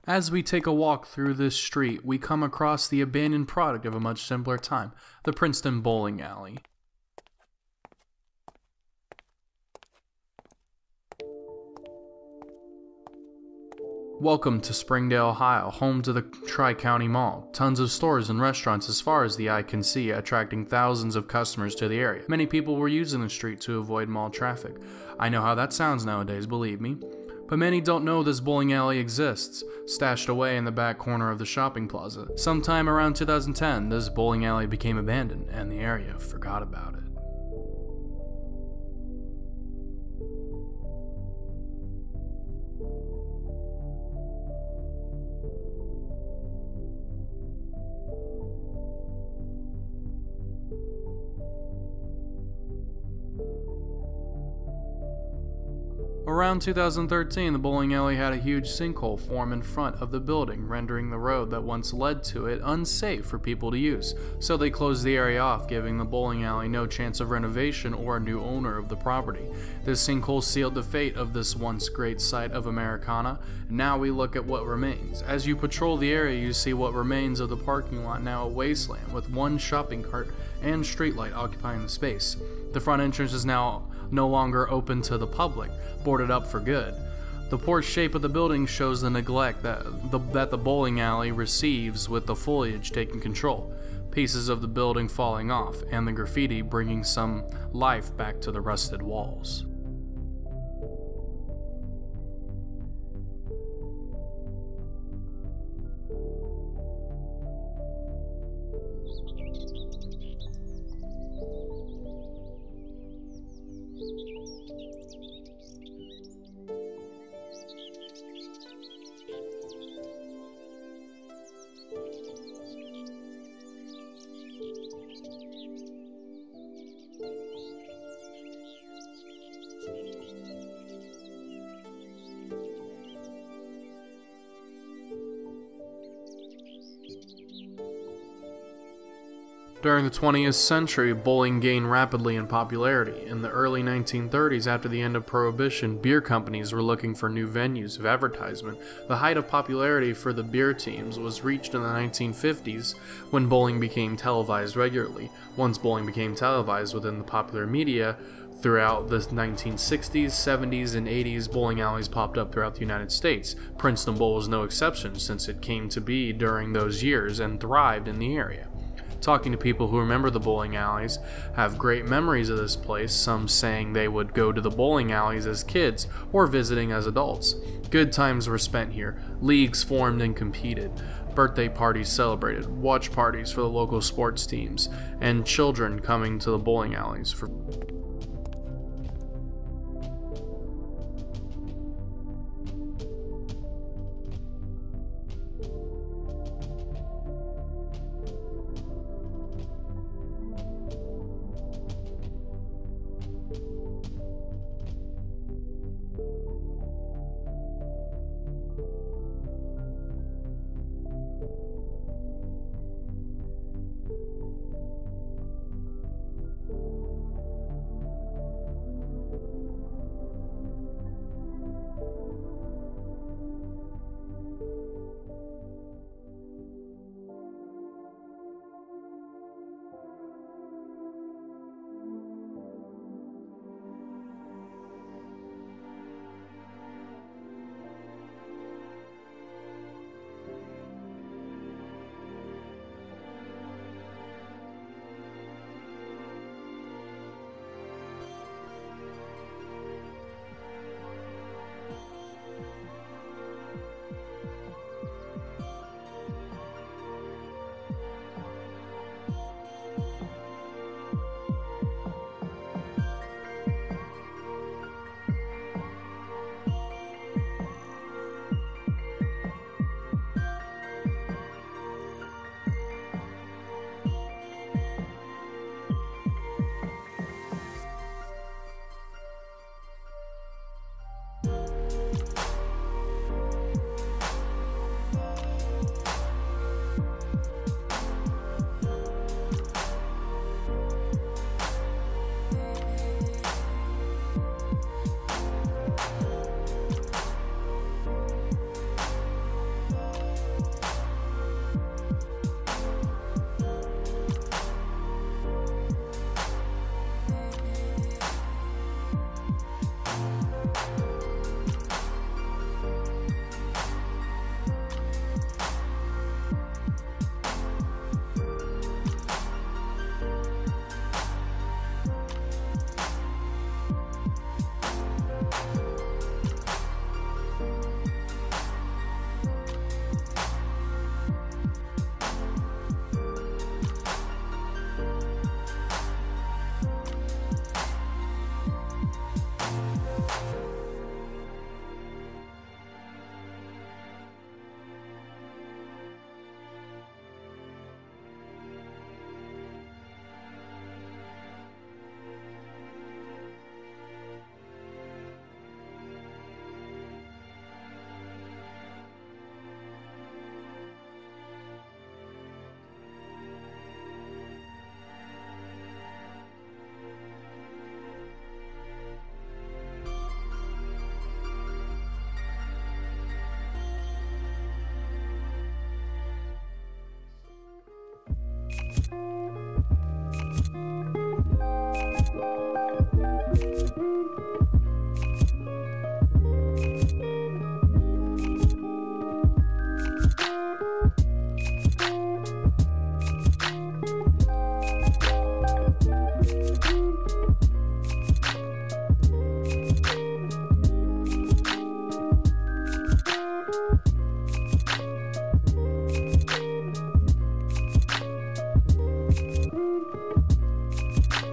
As we take a walk through this street, we come across the abandoned product of a much simpler time, the Princeton Bowling Alley. Welcome to Springdale, Ohio, home to the Tri-County Mall. Tons of stores and restaurants as far as the eye can see, attracting thousands of customers to the area. Many people were using the street to avoid mall traffic. I know how that sounds nowadays, believe me. But many don't know this bowling alley exists, stashed away in the back corner of the shopping plaza. Sometime around 2010, this bowling alley became abandoned, and the area forgot about it. Around 2013, the bowling alley had a huge sinkhole form in front of the building, rendering the road that once led to it unsafe for people to use. So they closed the area off, giving the bowling alley no chance of renovation or a new owner of the property. This sinkhole sealed the fate of this once great site of Americana, and now we look at what remains. As you patrol the area, you see what remains of the parking lot, now a wasteland, with one shopping cart and streetlight occupying the space. The front entrance is now no longer open to the public, boarded up for good. The poor shape of the building shows the neglect that the bowling alley receives, with the foliage taking control, pieces of the building falling off, and the graffiti bringing some life back to the rusted walls. During the 20th century, bowling gained rapidly in popularity. In the early 1930s, after the end of Prohibition, beer companies were looking for new venues of advertisement. The height of popularity for the beer teams was reached in the 1950s, when bowling became televised regularly. Once bowling became televised within the popular media, throughout the 1960s, 70s, and 80s, bowling alleys popped up throughout the United States. Princeton Bowl was no exception, since it came to be during those years and thrived in the area. Talking to people who remember the bowling alleys have great memories of this place, some saying they would go to the bowling alleys as kids or visiting as adults. Good times were spent here, leagues formed and competed, birthday parties celebrated, watch parties for the local sports teams, and children coming to the bowling alleys for